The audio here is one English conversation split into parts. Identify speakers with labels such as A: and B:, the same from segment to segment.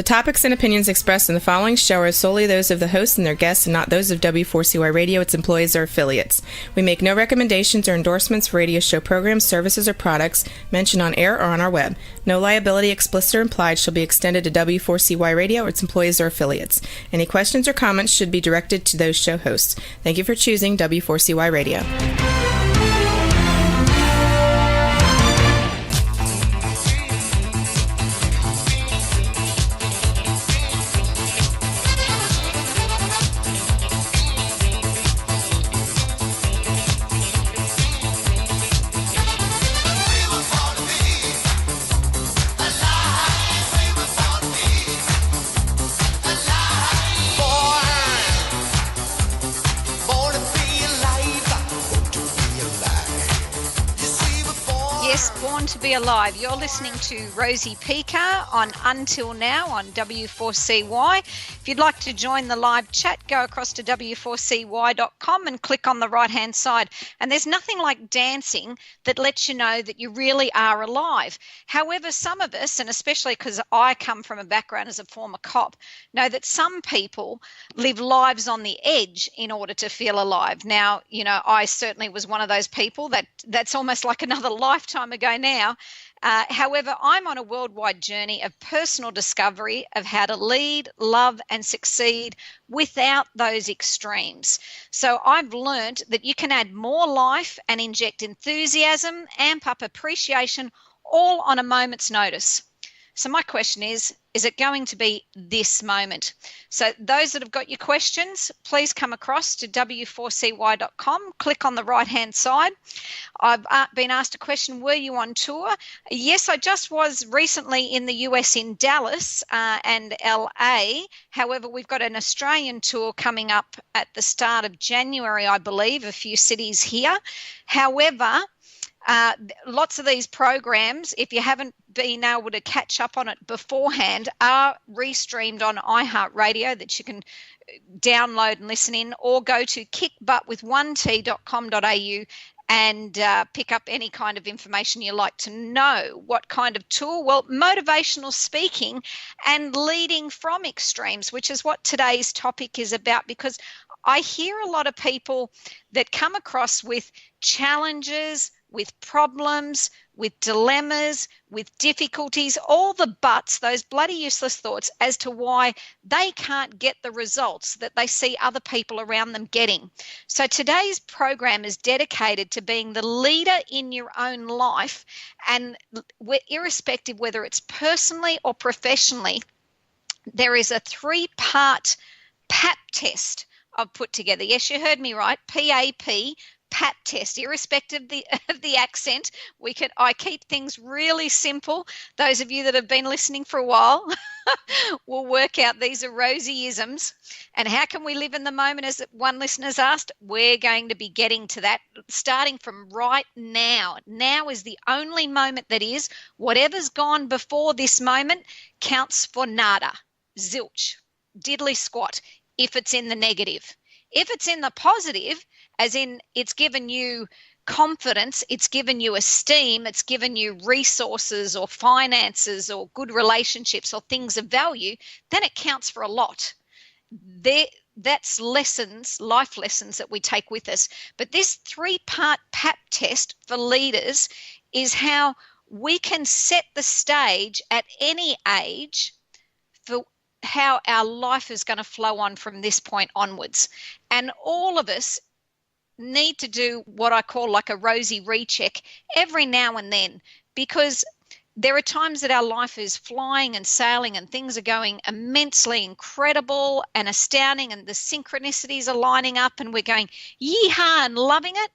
A: The topics and opinions expressed in the following show are solely those of the host and their guests and not those of W4CY Radio, its employees, or affiliates. We make no recommendations or endorsements for radio show programs, services, or products mentioned on air or on our web. No liability, explicit or implied, shall be extended to W4CY Radio or its employees or affiliates. Any questions or comments should be directed to those show hosts. Thank you for choosing W4CY Radio.
B: To be alive. You're listening to Rosie Pekar on Until Now on W4CY. If you'd like to join the live chat, go across to w4cy.com and click on the right-hand side. And there's nothing like dancing that lets you know that you really are alive. However, some of us, and especially because I come from a background as a former cop, know that some people live lives on the edge in order to feel alive. Now, you know, I certainly was one of those people that's almost like another lifetime ago now. However, I'm on a worldwide journey of personal discovery of how to lead, love, and succeed without those extremes. So I've learned that you can add more life and inject enthusiasm, amp up appreciation, all on a moment's notice. So my question is it going to be this moment? So those that have got your questions, please come across to w4cy.com, click on the right-hand side. I've been asked a question, were you on tour? Yes, I just was recently in the US in Dallas and LA. However, we've got an Australian tour coming up at the start of January, I believe, a few cities here. However, lots of these programs, if you haven't been able to catch up on it beforehand, are restreamed on iHeartRadio that you can download and listen in, or go to kickbuttwith1t.com.au and pick up any kind of information you like to know. What kind of tour? Well, motivational speaking and leading from extremes, which is what today's topic is about, because I hear a lot of people that come across with challenges, with problems, with dilemmas, with difficulties, all the buts, those bloody useless thoughts as to why they can't get the results that they see other people around them getting. So today's program is dedicated to being the leader in your own life, and irrespective whether it's personally or professionally, there is a 3-part P.A.P test I've put together. Yes, you heard me right, P.A.P, P.A.P test, irrespective of the accent. I keep things really simple. Those of you that have been listening for a while will work out these are Rosie-isms. And how can we live in the moment, as one listener's asked? We're going to be getting to that starting from right now. Now is the only moment that is. Whatever's gone before this moment counts for nada, zilch, diddly squat, if it's in the negative. If it's in the positive, as in it's given you confidence, it's given you esteem, it's given you resources or finances or good relationships or things of value, then it counts for a lot. That's lessons, life lessons that we take with us. But this 3-part P.A.P test for leaders is how we can set the stage at any age for how our life is going to flow on from this point onwards. And all of us need to do what I call like a Rosie recheck every now and then, because there are times that our life is flying and sailing and things are going immensely incredible and astounding and the synchronicities are lining up and we're going yeehaw and loving it.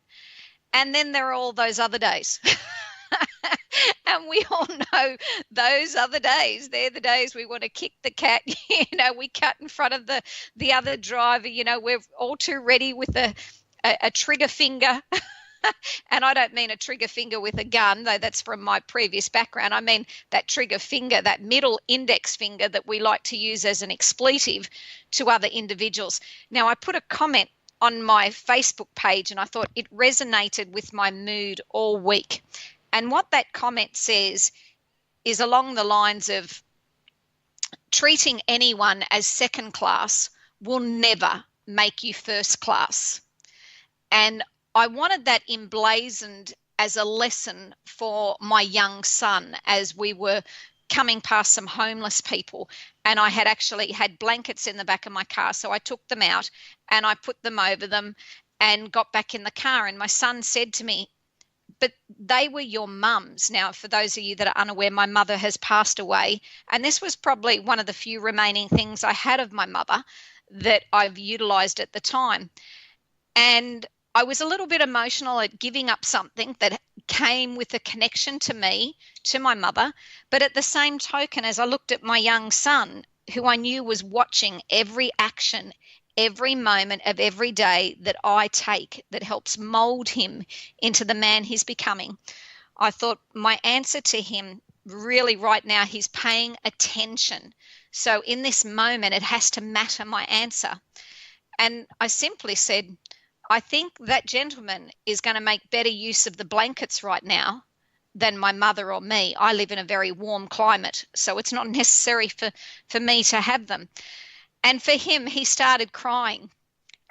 B: And then there are all those other days. And we all know those other days. They're the days we want to kick the cat. We cut in front of the other driver. We're all too ready with a trigger finger. And I don't mean a trigger finger with a gun, though that's from my previous background. I mean that trigger finger, that middle index finger that we like to use as an expletive to other individuals. Now, I put a comment on my Facebook page and I thought it resonated with my mood all week. And what that comment says is along the lines of, treating anyone as second class will never make you first class. And I wanted that emblazoned as a lesson for my young son as we were coming past some homeless people, and I had actually had blankets in the back of my car, so I took them out and I put them over them and got back in the car. And my son said to me, but they were your mum's. Now, for those of you that are unaware, my mother has passed away, and this was probably one of the few remaining things I had of my mother that I've utilised at the time. And I was a little bit emotional at giving up something that came with a connection to me, to my mother. But at the same token, as I looked at my young son, who I knew was watching every action, every moment of every day that I take that helps mold him into the man he's becoming, I thought my answer to him really right now, he's paying attention. So in this moment, it has to matter, my answer. And I simply said, I think that gentleman is going to make better use of the blankets right now than my mother or me. I live in a very warm climate, so it's not necessary for me to have them. And for him, he started crying.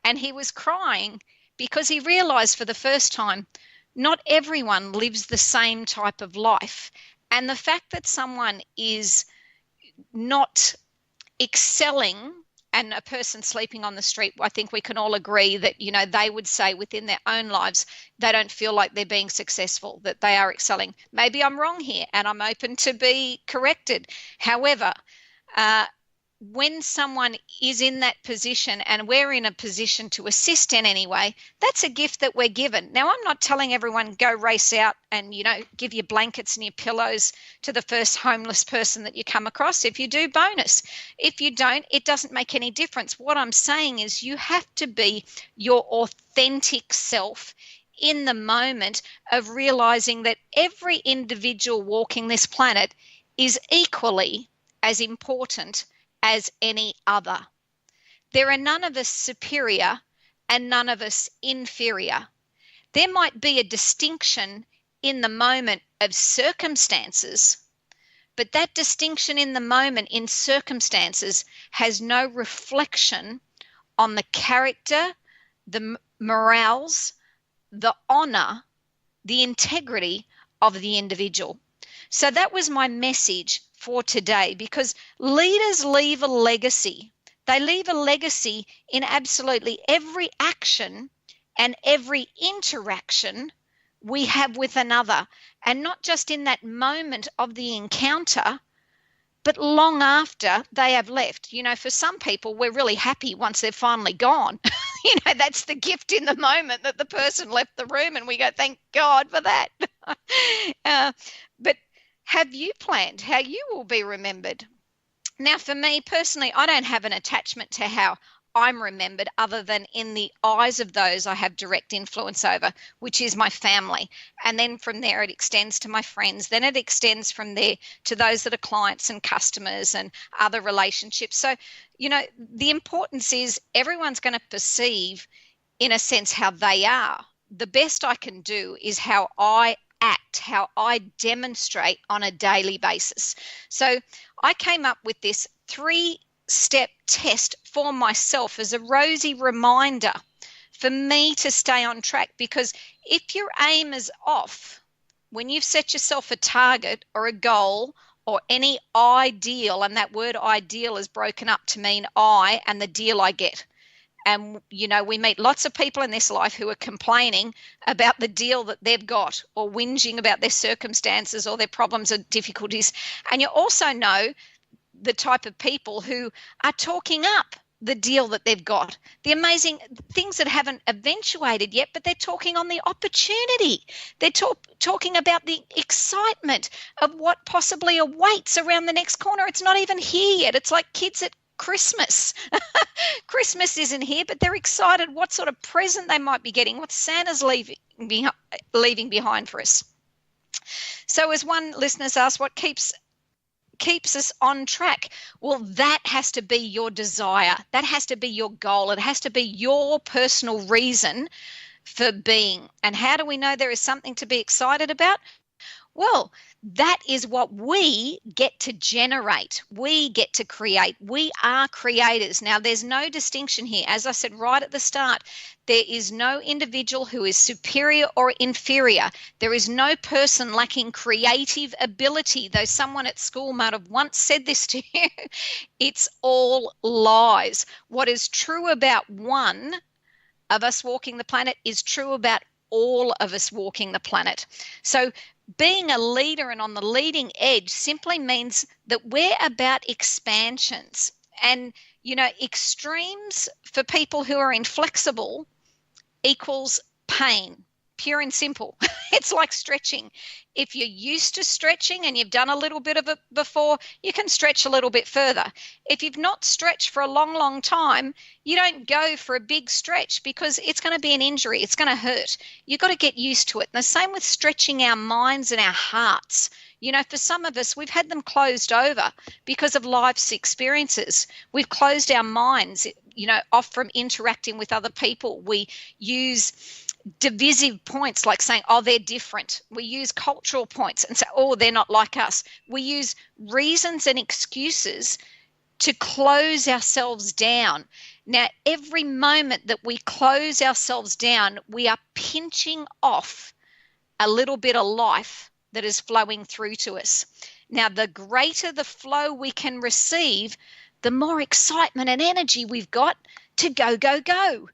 B: And he was crying because he realized for the first time, not everyone lives the same type of life. And the fact that someone is not excelling, and a person sleeping on the street, I think we can all agree that, you know, they would say within their own lives, they don't feel like they're being successful, that they are excelling. Maybe I'm wrong here and I'm open to be corrected. However, when someone is in that position and we're in a position to assist in any way, that's a gift that we're given. Now, I'm not telling everyone go race out and, you know, give your blankets and your pillows to the first homeless person that you come across. If you do, bonus. If you don't, it doesn't make any difference. What I'm saying is you have to be your authentic self in the moment of realizing that every individual walking this planet is equally as important as any other. There are none of us superior and none of us inferior. There might be a distinction in the moment of circumstances, but that distinction in the moment in circumstances has no reflection on the character, the morals, the honor, the integrity of the individual. So that was my message for today, because leaders leave a legacy. They leave a legacy in absolutely every action and every interaction we have with another, and not just in that moment of the encounter, but long after they have left. You know, for some people, we're really happy once they're finally gone. You know, that's the gift in the moment that the person left the room, and we go, thank God for that. But have you planned how you will be remembered? Now, for me personally, I don't have an attachment to how I'm remembered other than in the eyes of those I have direct influence over, which is my family. And then from there, it extends to my friends. Then it extends from there to those that are clients and customers and other relationships. So, you know, the importance is everyone's going to perceive, in a sense, how they are. The best I can do is how I act, how I demonstrate on a daily basis. So I came up with this 3-step test for myself as a rosy reminder for me to stay on track, because if your aim is off, when you've set yourself a target or a goal or any ideal, and that word ideal is broken up to mean I and the deal I get. And, you know, we meet lots of people in this life who are complaining about the deal that they've got, or whinging about their circumstances or their problems or difficulties. And you also know the type of people who are talking up the deal that they've got, the amazing things that haven't eventuated yet, but they're talking on the opportunity. They're talking about the excitement of what possibly awaits around the next corner. It's not even here yet. It's like kids at Christmas. Christmas isn't here, but they're excited what sort of present they might be getting, what Santa's leaving behind for us. So as one listener's asked, what keeps us on track? Well, that has to be your desire. That has to be your goal. It has to be your personal reason for being. And how do we know there is something to be excited about? Well, that is what we get to generate. We get to create. We are creators. Now, there's no distinction here. As I said right at the start, there is no individual who is superior or inferior. There is no person lacking creative ability, though someone at school might have once said this to you. It's all lies. What is true about one of us walking the planet is true about all of us walking the planet. So being a leader and on the leading edge simply means that we're about expansions. And, extremes for people who are inflexible equals pain, pure and simple. It's like stretching. If you're used to stretching and you've done a little bit of it before, you can stretch a little bit further. If you've not stretched for a long, long time, you don't go for a big stretch because it's going to be an injury. It's going to hurt. You've got to get used to it. And the same with stretching our minds and our hearts. For some of us, we've had them closed over because of life's experiences. We've closed our minds, off from interacting with other people. We use divisive points like saying, oh, they're different. We use cultural points and say, oh, they're not like us. We use reasons and excuses to close ourselves down. Now, every moment that we close ourselves down, we are pinching off a little bit of life that is flowing through to us. Now, the greater the flow we can receive, the more excitement and energy we've got to go, go, go.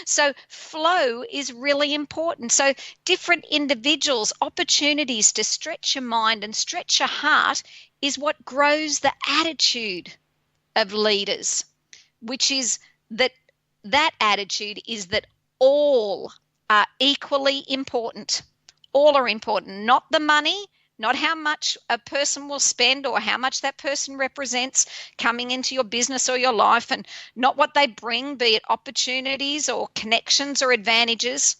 B: So flow is really important. So different individuals, opportunities to stretch your mind and stretch your heart is what grows the attitude of leaders, which is that attitude is that all are equally important. All are important, not the money, not how much a person will spend or how much that person represents coming into your business or your life, and not what they bring, be it opportunities or connections or advantages.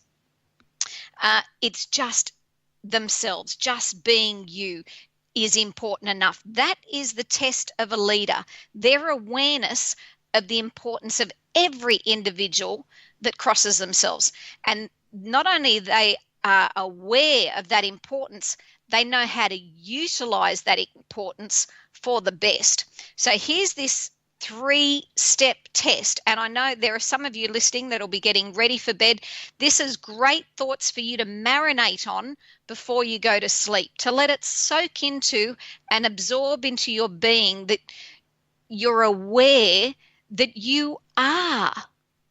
B: It's just themselves, just being you is important enough. That is the test of a leader, their awareness of the importance of every individual that crosses themselves. And not only they are aware of that importance, they know how to utilize that importance for the best. So here's this 3-step test. And I know there are some of you listening that'll be getting ready for bed. This is great thoughts for you to marinate on before you go to sleep, to let it soak into and absorb into your being, that you're aware that you are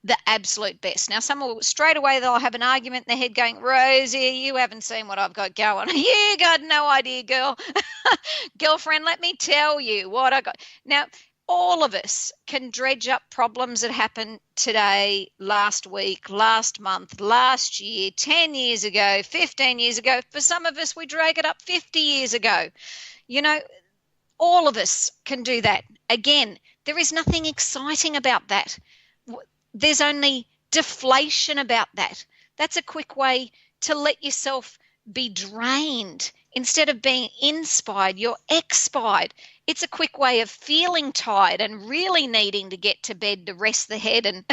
B: the absolute best. Now, someone will straight away, they'll have an argument in their head going, Rosie, you haven't seen what I've got going. You got no idea, girl. Girlfriend, let me tell you what I got. Now, all of us can dredge up problems that happened today, last week, last month, last year, 10 years ago, 15 years ago. For some of us, we drag it up 50 years ago. All of us can do that. Again, there is nothing exciting about that. There's only deflation about that. That's a quick way to let yourself be drained. Instead of being inspired, you're expired. It's a quick way of feeling tired and really needing to get to bed to rest the head and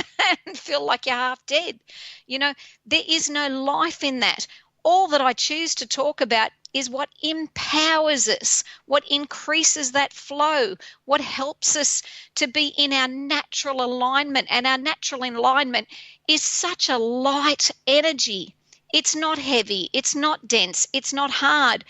B: feel like you're half dead. There is no life in that. All that I choose to talk about is what empowers us, what increases that flow, what helps us to be in our natural alignment. And our natural alignment is such a light energy. It's not heavy, it's not dense, it's not hard.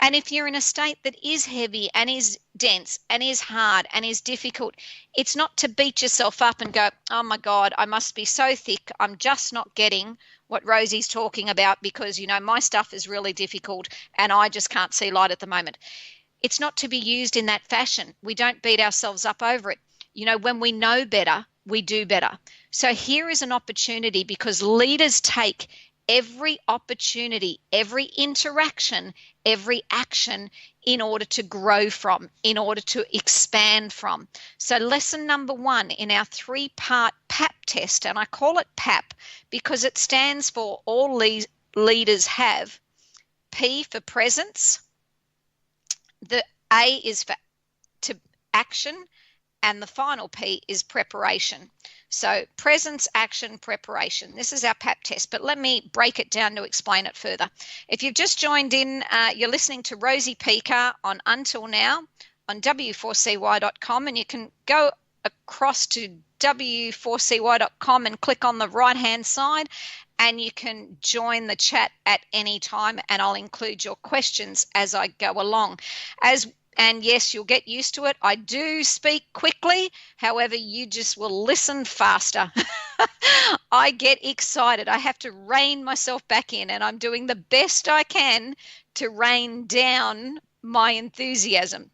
B: And if you're in a state that is heavy and is dense and is hard and is difficult, it's not to beat yourself up and go, oh my God, I must be so thick, I'm just not getting what Rosie's talking about because, my stuff is really difficult and I just can't see light at the moment. It's not to be used in that fashion. We don't beat ourselves up over it. When we know better, we do better. So here is an opportunity, because leaders take every opportunity, every interaction, every action in order to grow from, in order to expand from. So lesson number 1 in our 3-part P.A.P test, and I call it P.A.P because it stands for all leaders have. P for presence, the A is for to action, And the final P is preparation. So presence, action, preparation. This is our P.A.P test, but let me break it down to explain it further. If you've just joined in, you're listening to Rosie Pekar on Until Now on w4cy.com, and you can go across to w4cy.com and click on the right-hand side, and you can join the chat at any time, and I'll include your questions as I go along. And yes, you'll get used to it. I do speak quickly. However, you just will listen faster. I get excited. I have to rein myself back in, and I'm doing the best I can to rein down my enthusiasm.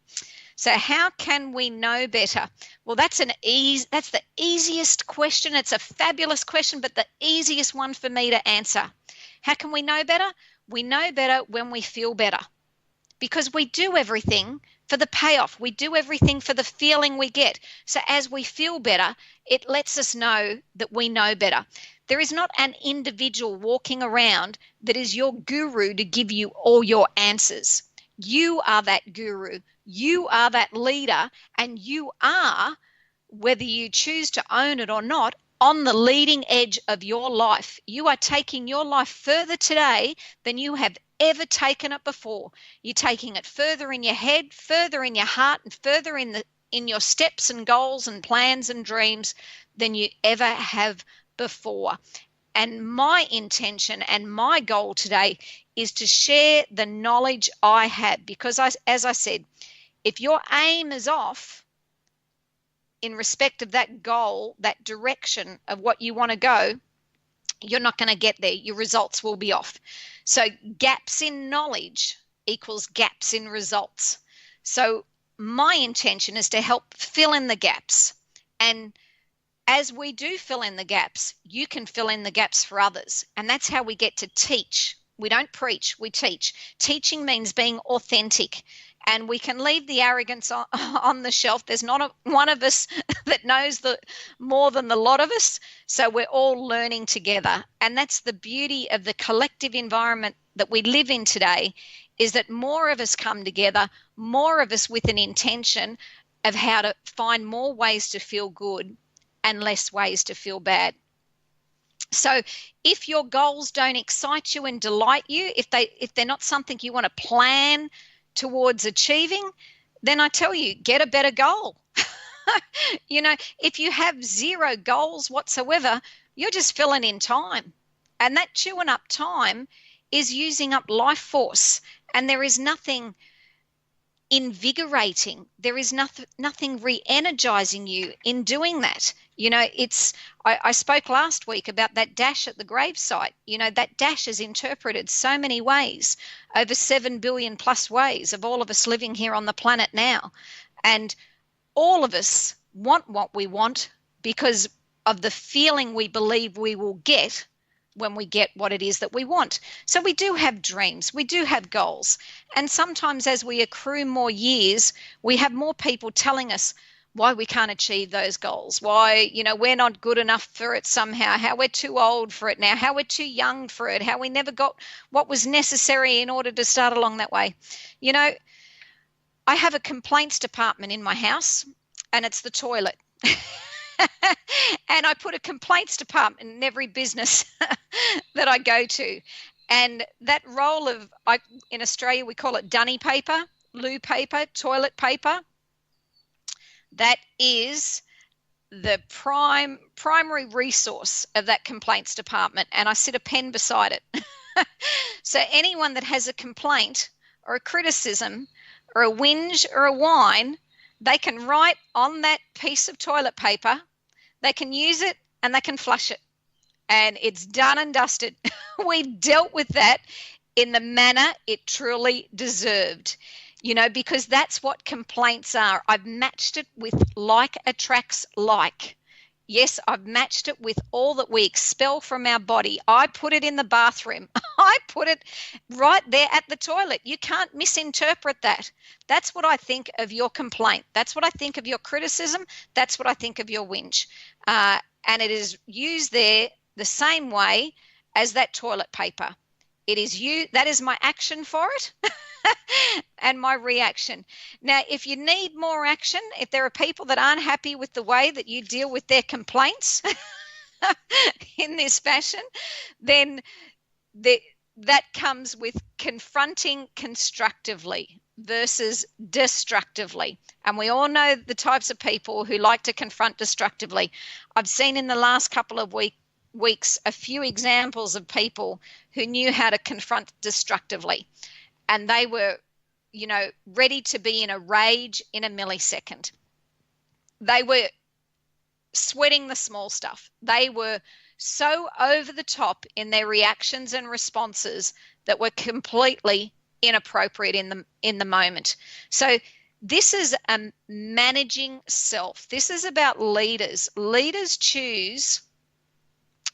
B: So how can we know better? Well, that's the easiest question. It's a fabulous question, but the easiest one for me to answer. How can we know better? We know better when we feel better, because we do everything for the payoff. We do everything for the feeling we get. So as we feel better, it lets us know that we know better. There is not an individual walking around that is your guru to give you all your answers. You are that guru. You are that leader, and you are, whether you choose to own it or not, on the leading edge of your life. You are taking your life further today than you have ever taken it before. You're taking it further in your head, further in your heart, and further in your steps and goals and plans and dreams than you ever have before. And my intention and my goal today is to share the knowledge I have, because as I said, if your aim is off in respect of that goal, that direction of what you want to go, you're not going to get there. Your results will be off. So gaps in knowledge equals gaps in results. So my intention is to help fill in the gaps. And as we do fill in the gaps, you can fill in the gaps for others. And that's how we get to teach. We don't preach, we teach. Teaching means being authentic. And we can leave the arrogance on the shelf. There's not one of us that knows more than the lot of us. So we're all learning together. And that's the beauty of the collective environment that we live in today, is that more of us come together, more of us with an intention of how to find more ways to feel good and less ways to feel bad. So if your goals don't excite you and delight you, if they're not something you want to plan towards achieving, then I tell you, get a better goal. If you have zero goals whatsoever, you're just filling in time. And that chewing up time is using up life force. And there is nothing invigorating. There is nothing re-energizing you in doing that. I spoke last week about that dash at the gravesite. That dash is interpreted so many ways, over 7 billion plus ways of all of us living here on the planet now. And all of us want what we want because of the feeling we believe we will get when we get what it is that we want. So we do have dreams, we do have goals. And sometimes as we accrue more years, we have more people telling us why we can't achieve those goals, why, we're not good enough for it somehow, how we're too old for it now, how we're too young for it, how we never got what was necessary in order to start along that way. I have a complaints department in my house, and it's the toilet. And I put a complaints department in every business that I go to. And that role of, in Australia, we call it dunny paper, loo paper, toilet paper. That is the primary resource of that complaints department. And I sit a pen beside it. So anyone that has a complaint or a criticism or a whinge or a whine, they can write on that piece of toilet paper, they can use it, and they can flush it. And it's done and dusted. We dealt with that in the manner it truly deserved, because that's what complaints are. I've matched it with like attracts like. Yes, I've matched it with all that we expel from our body. I put it in the bathroom. I put it right there at the toilet. You can't misinterpret that. That's what I think of your complaint. That's what I think of your criticism. That's what I think of your whinge. And it is used there the same way as that toilet paper. It is you. That is my action for it and my reaction. Now, if you need more action, if there are people that aren't happy with the way that you deal with their complaints in this fashion, then that comes with confronting constructively versus destructively. And we all know the types of people who like to confront destructively. I've seen in the last couple of weeks a few examples of people who knew how to confront destructively, and they were, ready to be in a rage in a millisecond. They were sweating the small stuff. They were so over the top in their reactions and responses that were completely inappropriate in the moment. So this is managing self. This is about leaders. Leaders choose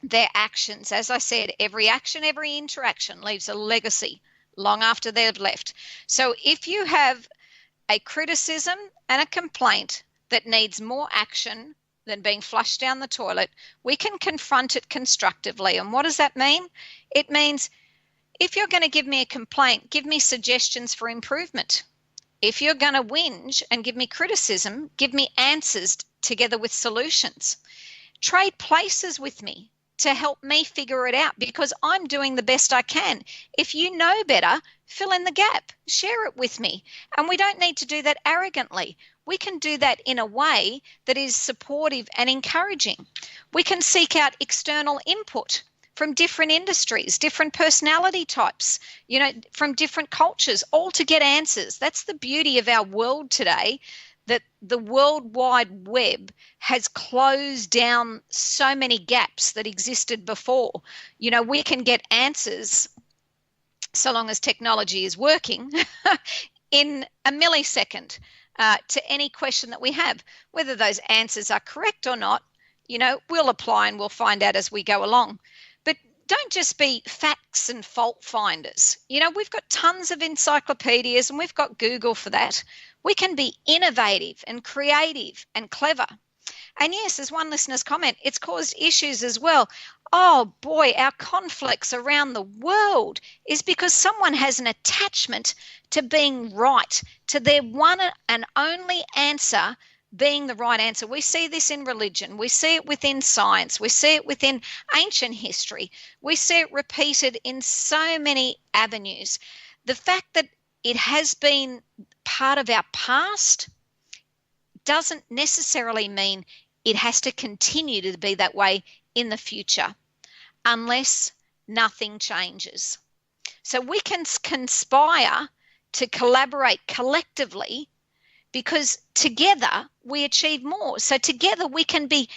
B: their actions. As I said, every action, every interaction leaves a legacy long after they've left. So if you have a criticism and a complaint that needs more action than being flushed down the toilet, we can confront it constructively. And what does that mean? It means if you're going to give me a complaint, give me suggestions for improvement. If you're going to whinge and give me criticism, give me answers together with solutions. Trade places with me to help me figure it out, because I'm doing the best I can. If you know better, fill in the gap, share it with me. And we don't need to do that arrogantly. We can do that in a way that is supportive and encouraging. We can seek out external input from different industries, different personality types, from different cultures, all to get answers. That's the beauty of our world today, that the World Wide Web has closed down so many gaps that existed before. We can get answers, so long as technology is working, in a millisecond to any question that we have. Whether those answers are correct or not, we'll apply and we'll find out as we go along. But don't just be facts and fault finders. We've got tons of encyclopedias and we've got Google for that. We can be innovative and creative and clever. And yes, as one listener's comment, it's caused issues as well. Oh boy, our conflicts around the world is because someone has an attachment to being right, to their one and only answer being the right answer. We see this in religion. We see it within science. We see it within ancient history. We see it repeated in so many avenues. The fact that it has been part of our past doesn't necessarily mean it has to continue to be that way in the future, unless nothing changes. So we can conspire to collaborate collectively, because together we achieve more. So together we can be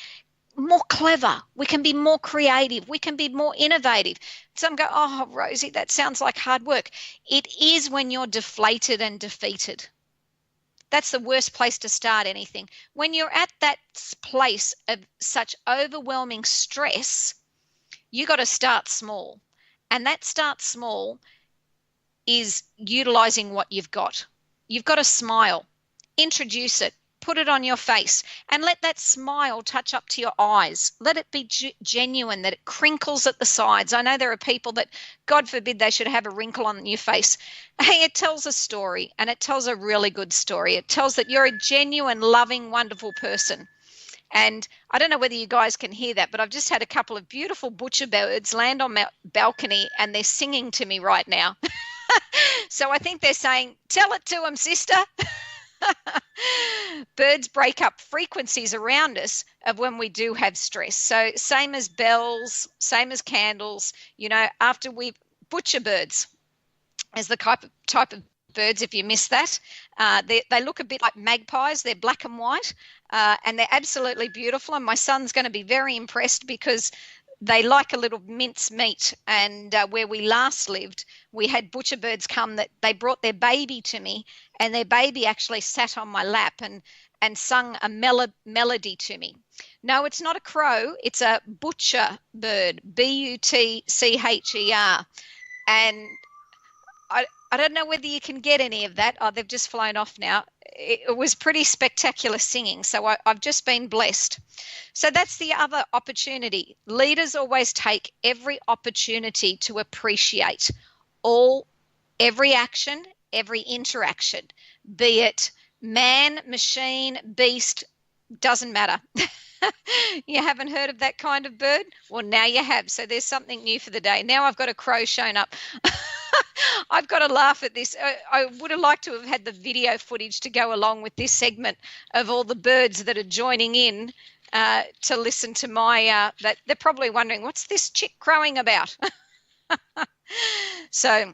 B: more clever, we can be more creative, we can be more innovative. Some go, oh, Rosie, that sounds like hard work. It is when you're deflated and defeated. That's the worst place to start anything. When you're at that place of such overwhelming stress, you got to start small. And that start small is utilizing what you've got. You've got to smile, introduce it, put it on your face, and let that smile touch up to your eyes. Let it be genuine, that it crinkles at the sides. I know there are people that, God forbid, they should have a wrinkle on your face. Hey, it tells a story, and it tells a really good story. It tells that you're a genuine, loving, wonderful person. And I don't know whether you guys can hear that, but I've just had a couple of beautiful butcher birds land on my balcony, and they're singing to me right now. So I think they're saying, tell it to them, sister. Birds break up frequencies around us of when we do have stress. So same as bells, same as candles, after we butcher birds as the type of birds, if you missed that. They look a bit like magpies. They're black and white, and they're absolutely beautiful. And my son's going to be very impressed because they like a little mince meat. And where we last lived, we had butcher birds come that they brought their baby to me, and their baby actually sat on my lap and sung a melody to me. No, it's not a crow. It's a butcher bird, Butcher. And I don't know whether you can get any of that. Oh, they've just flown off now. It was pretty spectacular singing, so I've just been blessed. So that's the other opportunity. Leaders always take every opportunity to appreciate every action, every interaction, be it man, machine, beast, doesn't matter. You haven't heard of that kind of bird? Well, now you have. So there's something new for the day. Now I've got a crow shown up. I've got to laugh at this. I would have liked to have had the video footage to go along with this segment of all the birds that are joining in to listen to my, that they're probably wondering, what's this chick crowing about? So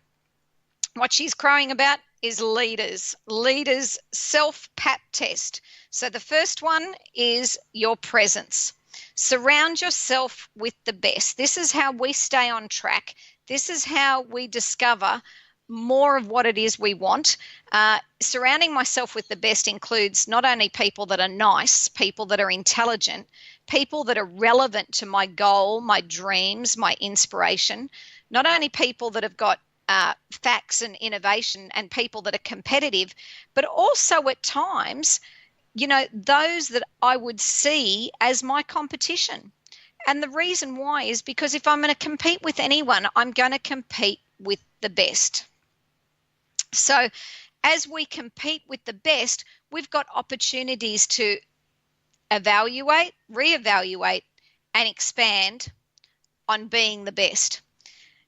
B: what she's crowing about is leaders. Leaders self-P.A.P test. So the first one is your presence. Surround yourself with the best. This is how we stay on track. This is how we discover more of what it is we want. Surrounding myself with the best includes not only people that are nice, people that are intelligent, people that are relevant to my goal, my dreams, my inspiration, not only people that have got facts and innovation and people that are competitive, but also at times, those that I would see as my competition. And the reason why is because if I'm going to compete with anyone, I'm going to compete with the best. So as we compete with the best, we've got opportunities to evaluate, reevaluate, and expand on being the best.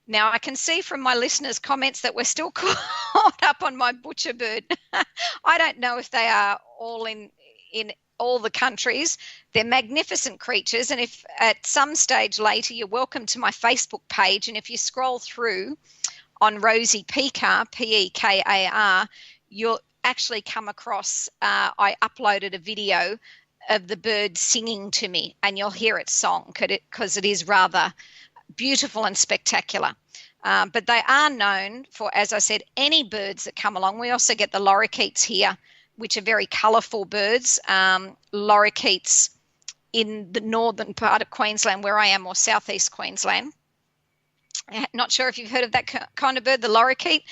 B: Now, I can see from my listeners' comments that we're still caught up on my butcher bird. I don't know if they are all in all the countries. They're magnificent creatures, and if at some stage later you're welcome to my Facebook page, and if you scroll through on Rosie Pekar, P-E-K-A-R, you'll actually come across, I uploaded a video of the bird singing to me, and you'll hear its song because it is rather beautiful and spectacular. But they are known for, as I said, any birds that come along. We also get the lorikeets here, which are very colourful birds. Lorikeets in the northern part of Queensland where I am, or southeast Queensland. Not sure if you've heard of that kind of bird, the lorikeet.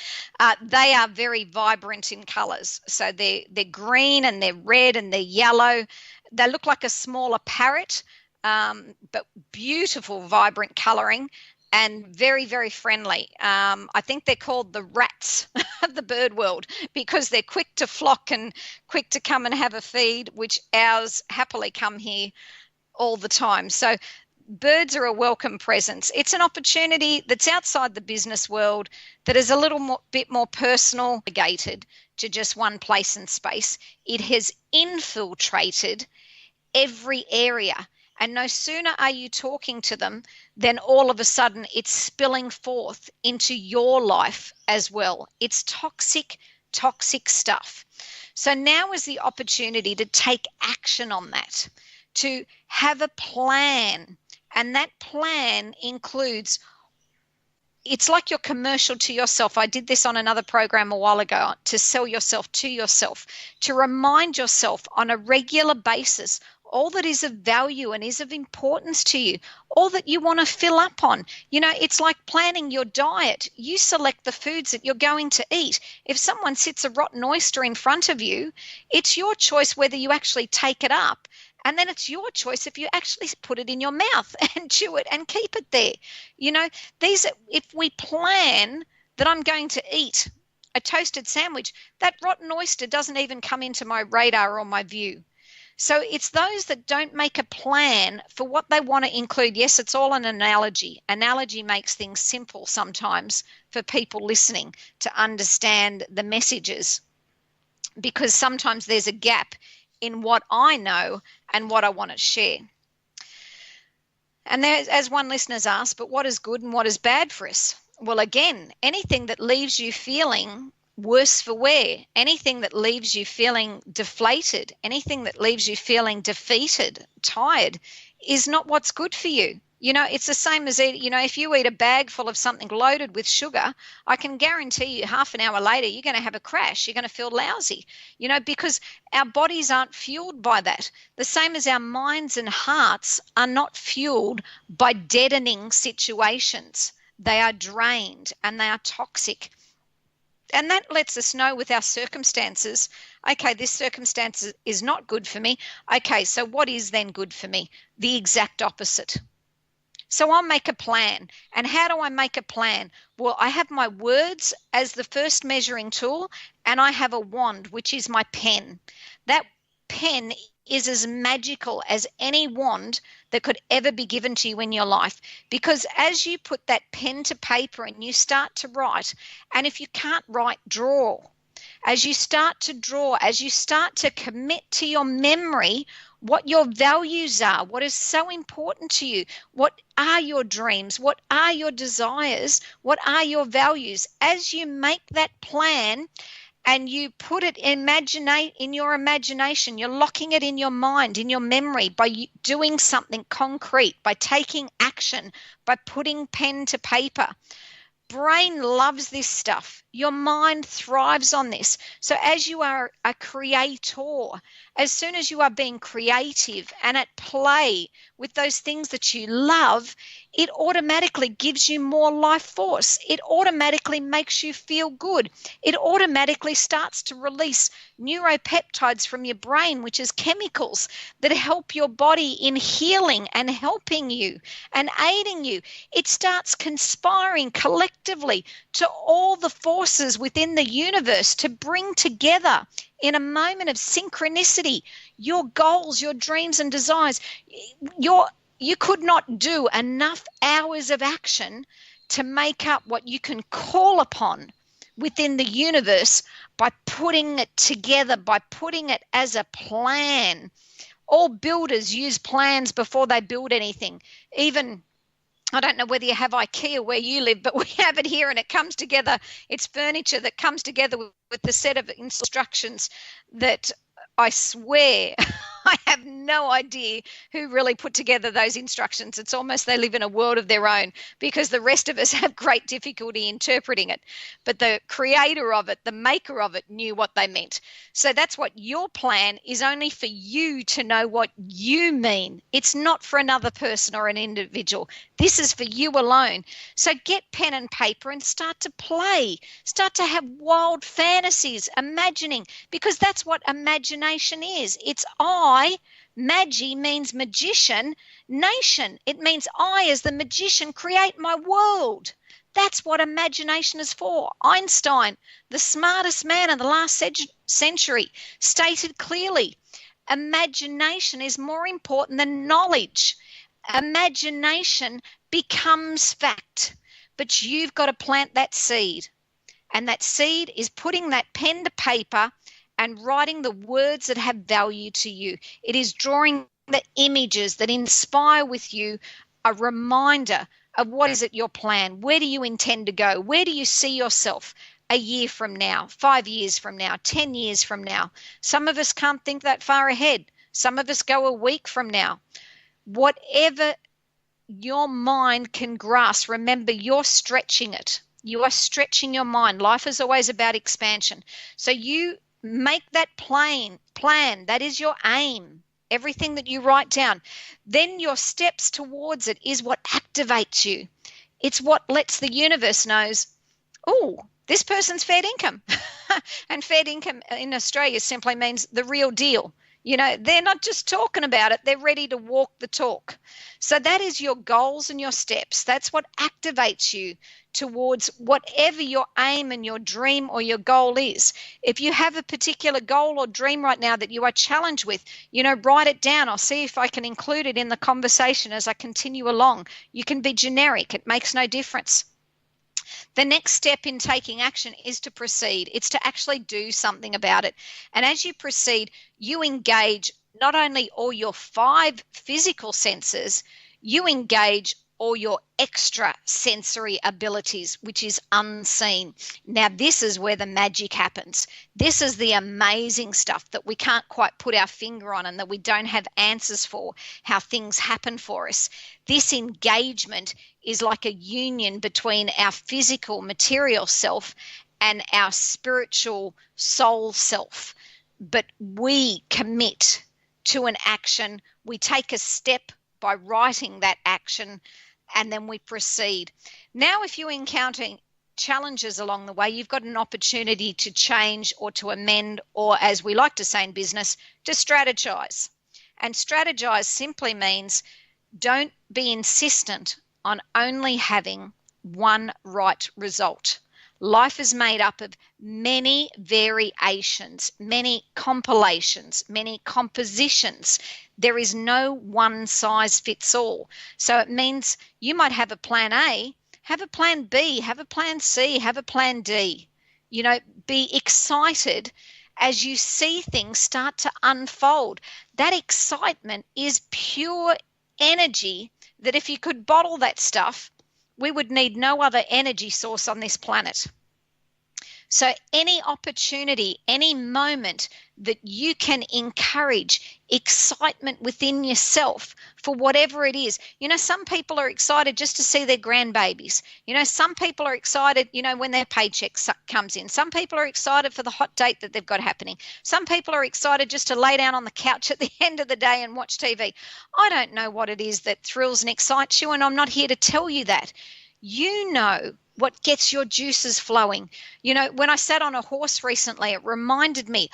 B: They are very vibrant in colours. So they're green and they're red and they're yellow. They look like a smaller parrot, but beautiful, vibrant colouring and very, very friendly. I think they're called the rats of the bird world because they're quick to flock and quick to come and have a feed, which ours happily come here all the time. So birds are a welcome presence. It's an opportunity that's outside the business world that is a little bit more personal, relegated to just one place and space. It has infiltrated every area. And no sooner are you talking to them than all of a sudden it's spilling forth into your life as well. It's toxic stuff. So now is the opportunity to take action on that, to have a plan. And that plan includes, it's like your commercial to yourself. I did this on another program a while ago, to sell yourself to yourself, to remind yourself on a regular basis all that is of value and is of importance to you, all that you want to fill up on. It's like planning your diet. You select the foods that you're going to eat. If someone sits a rotten oyster in front of you, it's your choice whether you actually take it up. And then it's your choice if you actually put it in your mouth and chew it and keep it there. If we plan that I'm going to eat a toasted sandwich, that rotten oyster doesn't even come into my radar or my view. So it's those that don't make a plan for what they want to include. Yes, it's all an analogy. Analogy makes things simple sometimes for people listening to understand the messages, because sometimes there's a gap in what I know and what I want to share. And there, as one listener's asked, but what is good and what is bad for us? Well, again, anything that leaves you feeling worse for wear, anything that leaves you feeling deflated, anything that leaves you feeling defeated, tired, is not what's good for you. It's the same as, if you eat a bag full of something loaded with sugar, I can guarantee you half an hour later, you're going to have a crash. You're going to feel lousy, because our bodies aren't fueled by that. The same as our minds and hearts are not fueled by deadening situations. They are drained and they are toxic. And that lets us know with our circumstances, okay, this circumstance is not good for me. Okay, so what is then good for me? The exact opposite. So I'll make a plan. And how do I make a plan? Well, I have my words as the first measuring tool, and I have a wand, which is my pen. That pen is as magical as any wand that could ever be given to you in your life. Because as you put that pen to paper and you start to write, and if you can't write, draw. As you start to draw, as you start to commit to your memory what your values are, what is so important to you, what are your dreams, what are your desires, what are your values. As you make that plan and you put it in your imagination, you're locking it in your mind, in your memory, by doing something concrete, by taking action, by putting pen to paper. Brain loves this stuff. Your mind thrives on this. So as you are a creator, as soon as you are being creative and at play with those things that you love, it automatically gives you more life force. It automatically makes you feel good. It automatically starts to release neuropeptides from your brain, which is chemicals that help your body in healing and helping you and aiding you. It starts conspiring collectively to all the forces within the universe to bring together in a moment of synchronicity your goals, your dreams and desires. You could not do enough hours of action to make up what you can call upon within the universe by putting it together, by putting it as a plan. All builders use plans before they build anything. Even, I don't know whether you have IKEA where you live, but we have it here and it comes together. It's furniture that comes together with the set of instructions that I swear I have no idea who really put together those instructions. It's almost they live in a world of their own because the rest of us have great difficulty interpreting it. But the creator of it, the maker of it, knew what they meant. So that's what your plan is, only for you to know what you mean. It's not for another person or an individual. This is for you alone. So get pen and paper and start to play. Start to have wild fantasies, imagining, because that's what imagination is. It's Magi means magician, nation. It means I, as the magician, create my world. That's what imagination is for. Einstein, the smartest man of the last century, stated clearly, imagination is more important than knowledge. Imagination becomes fact, but you've got to plant that seed. And that seed is putting that pen to paper and writing the words that have value to you. It is drawing the images that inspire with you a reminder of what is it your plan? Where do you intend to go? Where do you see yourself a year from now, 5 years from now, 10 years from now? Some of us can't think that far ahead. Some of us go a week from now. Whatever your mind can grasp, remember, you're stretching it. You are stretching your mind. Life is always about expansion. So you make that plan. That is your aim. Everything that you write down. Then your steps towards it is what activates you. It's what lets the universe knows, oh, this person's fair income. And fair income in Australia simply means the real deal. You know, they're not just talking about it, they're ready to walk the talk. So that is your goals and your steps. That's what activates you towards whatever your aim and your dream or your goal is. If you have a particular goal or dream right now that you are challenged with, write it down. I'll see if I can include it in the conversation as I continue along. You can be generic. It makes no difference. The next step in taking action is to proceed. It's to actually do something about it. And as you proceed, you engage not only all your 5 physical senses, you engage all your extra sensory abilities, which is unseen. Now, this is where the magic happens. This is the amazing stuff that we can't quite put our finger on and that we don't have answers for, how things happen for us. This engagement is like a union between our physical material self and our spiritual soul self. But we commit to an action. We take a step by writing that action, and then we proceed. Now, if you encounter challenges along the way, you've got an opportunity to change or to amend, or as we like to say in business, to strategize. And strategize simply means don't be insistent on only having one right result. Life is made up of many variations, many compilations, many compositions. There is no one size fits all. So it means you might have a plan A, have a plan B, have a plan C, have a plan D. Be excited as you see things start to unfold. That excitement is pure energy that if you could bottle that stuff, we would need no other energy source on this planet. So any opportunity, any moment that you can encourage excitement within yourself for whatever it is. Some people are excited just to see their grandbabies. Some people are excited, when their paycheck comes in. Some people are excited for the hot date that they've got happening. Some people are excited just to lay down on the couch at the end of the day and watch TV. I don't know what it is that thrills and excites you, and I'm not here to tell you that. You know what gets your juices flowing. When I sat on a horse recently, it reminded me,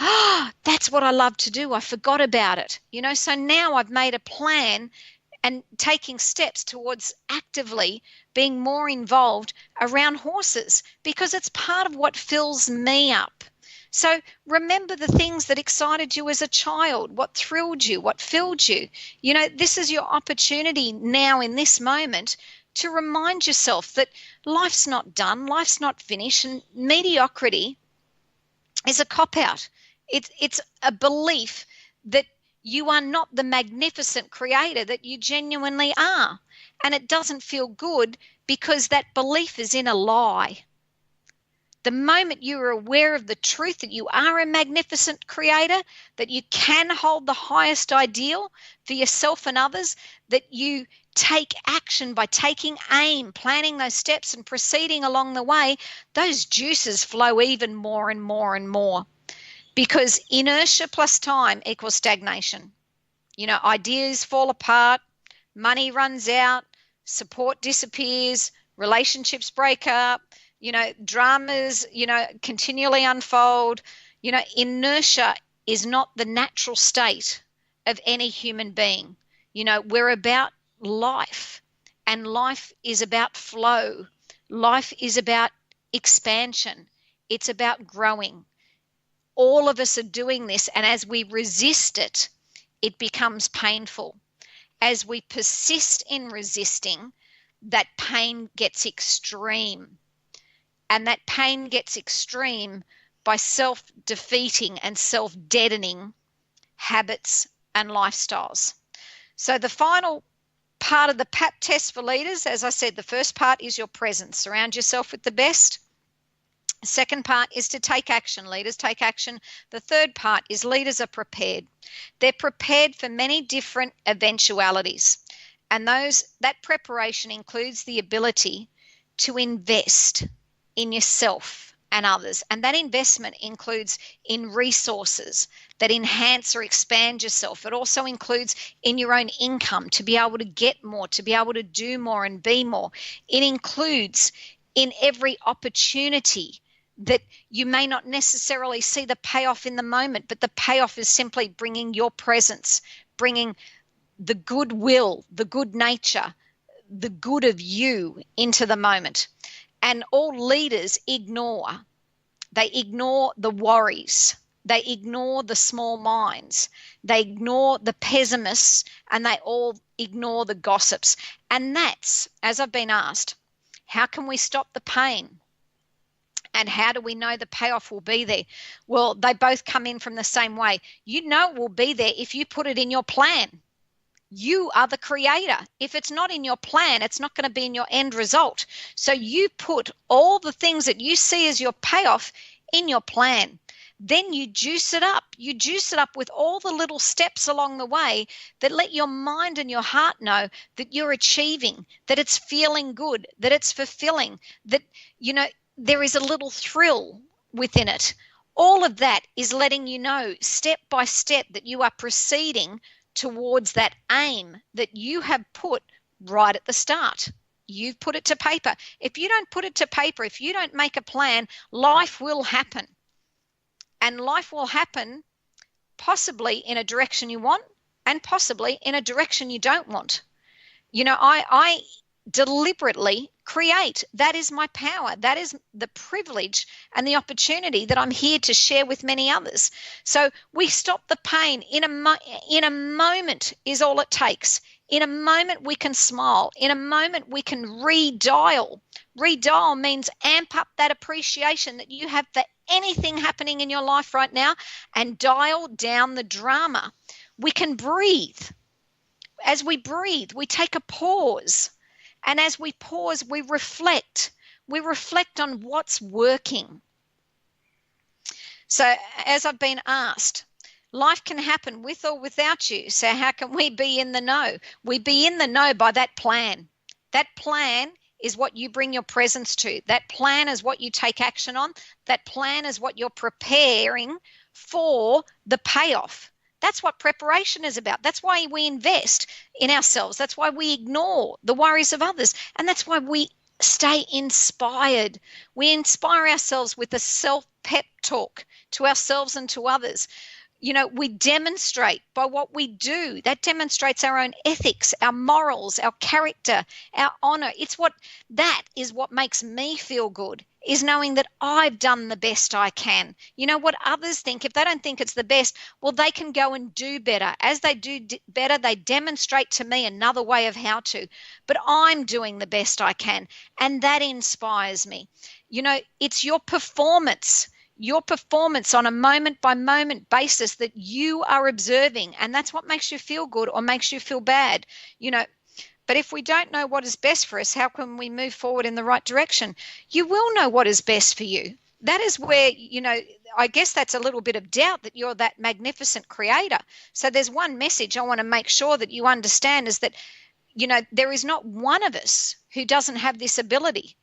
B: that's what I love to do. I forgot about it. So now I've made a plan and taking steps towards actively being more involved around horses because it's part of what fills me up. So remember the things that excited you as a child, what thrilled you, what filled you. This is your opportunity now in this moment to remind yourself that life's not done, life's not finished, and mediocrity is a cop-out. It's a belief that you are not the magnificent creator that you genuinely are. And it doesn't feel good because that belief is in a lie. The moment you are aware of the truth that you are a magnificent creator, that you can hold the highest ideal for yourself and others, that you take action by taking aim, planning those steps and proceeding along the way, those juices flow even more and more and more. Because inertia plus time equals stagnation. Ideas fall apart, money runs out, support disappears, relationships break up, dramas, continually unfold. Inertia is not the natural state of any human being. We're about life, and life is about flow. Life is about expansion. It's about growing. All of us are doing this, and as we resist it, it becomes painful. As we persist in resisting, that pain gets extreme. And that pain gets extreme by self-defeating and self-deadening habits and lifestyles. So the final part of the P.A.P test for leaders, as I said, the first part is your presence. Surround yourself with the best. The second part is to take action. Leaders take action. The third part is leaders are prepared. They're prepared for many different eventualities. And that preparation includes the ability to invest in yourself and others. And that investment includes in resources that enhance or expand yourself. It also includes in your own income to be able to get more, to be able to do more and be more. It includes in every opportunity that you may not necessarily see the payoff in the moment, but the payoff is simply bringing your presence, bringing the goodwill, the good nature, the good of you into the moment. And all leaders ignore. They ignore the worries. They ignore the small minds. They ignore the pessimists, and they all ignore the gossips. And that's, as I've been asked, how can we stop the pain? And how do we know the payoff will be there? Well, they both come in from the same way. You know it will be there if you put it in your plan. You are the creator. If it's not in your plan, it's not going to be in your end result. So you put all the things that you see as your payoff in your plan. Then you juice it up. You juice it up with all the little steps along the way that let your mind and your heart know that you're achieving, that it's feeling good, that it's fulfilling, that, there is a little thrill within it. All of that is letting you know step by step that you are proceeding towards that aim that you have put right at the start. You've put it to paper. If you don't put it to paper, if you don't make a plan, life will happen. And life will happen possibly in a direction you want and possibly in a direction you don't want. I deliberately create. That is my power. That is the privilege and the opportunity that I'm here to share with many others. So we stop the pain. In a moment is all it takes. In a moment we can smile. In a moment we can redial. Redial means amp up that appreciation that you have for anything happening in your life right now and dial down the drama. We can breathe. As we breathe, we take a pause. And as we pause, we reflect. We reflect on what's working. So as I've been asked, life can happen with or without you. So how can we be in the know? We be in the know by that plan. That plan is what you bring your presence to. That plan is what you take action on. That plan is what you're preparing for the payoff. That's what preparation is about. That's why we invest in ourselves. That's why we ignore the worries of others. And that's why we stay inspired. We inspire ourselves with a self-pep talk to ourselves and to others. We demonstrate by what we do. That demonstrates our own ethics, our morals, our character, our honor. That is what makes me feel good, is knowing that I've done the best I can. What others think, if they don't think it's the best, well, they can go and do better. As they do better, they demonstrate to me another way of how to. But I'm doing the best I can, and that inspires me. It's your performance on a moment-by-moment basis that you are observing, and that's what makes you feel good or makes you feel bad. But if we don't know what is best for us, how can we move forward in the right direction? You will know what is best for you. That is where, I guess that's a little bit of doubt that you're that magnificent creator. So there's one message I want to make sure that you understand is that, there is not one of us who doesn't have this ability.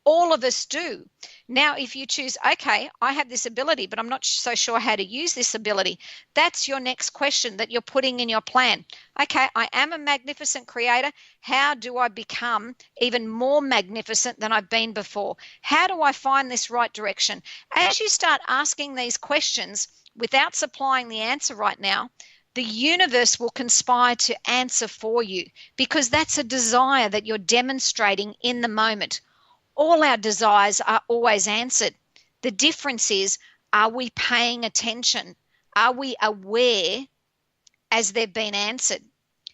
B: All of us do. Now, if you choose, okay, I have this ability, but I'm not so sure how to use this ability, that's your next question that you're putting in your plan. Okay, I am a magnificent creator. How do I become even more magnificent than I've been before? How do I find this right direction? As you start asking these questions without supplying the answer right now, the universe will conspire to answer for you, because that's a desire that you're demonstrating in the moment. All our desires are always answered. The difference is, are we paying attention? Are we aware as they've been answered?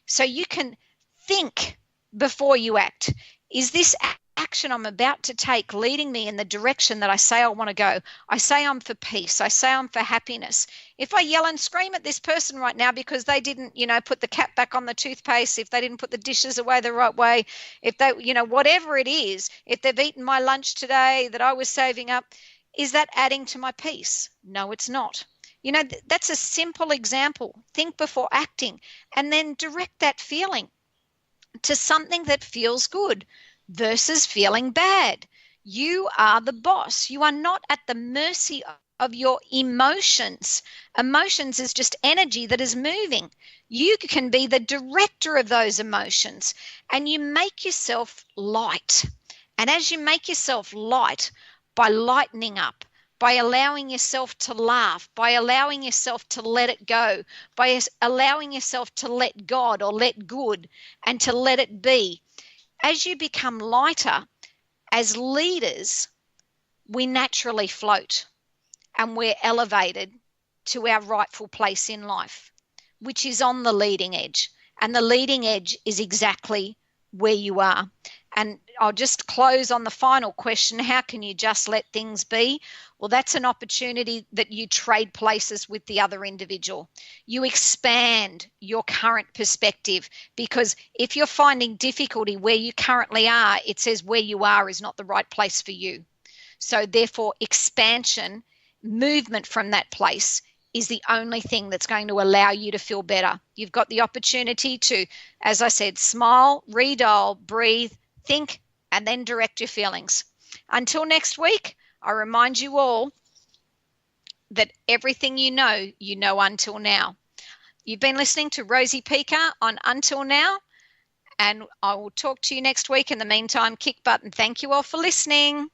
B: So you can think before you act. Is this action I'm about to take leading me in the direction that I say I want to go? I say I'm for peace. I say I'm for happiness. If I yell and scream at this person right now because they didn't, put the cap back on the toothpaste, if they didn't put the dishes away the right way, if they, whatever it is, if they've eaten my lunch today that I was saving up, is that adding to my peace? No, it's not. That's a simple example. Think before acting, and then direct that feeling to something that feels good versus feeling bad. You are the boss. You are not at the mercy of your emotions. Emotions is just energy that is moving. You can be the director of those emotions, and you make yourself light. And as you make yourself light, by lightening up, by allowing yourself to laugh, by allowing yourself to let it go, by allowing yourself to let God or let good and to let it be. As you become lighter, as leaders, we naturally float and we're elevated to our rightful place in life, which is on the leading edge. And the leading edge is exactly where you are. And I'll just close on the final question. How can you just let things be? Well, that's an opportunity that you trade places with the other individual. You expand your current perspective, because if you're finding difficulty where you currently are, it says where you are is not the right place for you. So therefore, expansion, movement from that place is the only thing that's going to allow you to feel better. You've got the opportunity to, as I said, smile, redial, breathe, think, and then direct your feelings. Until next week, I remind you all that everything you know until now. You've been listening to Rosie Pekar on Until Now, And I will talk to you next week. In the meantime, kick butt and thank you all for listening.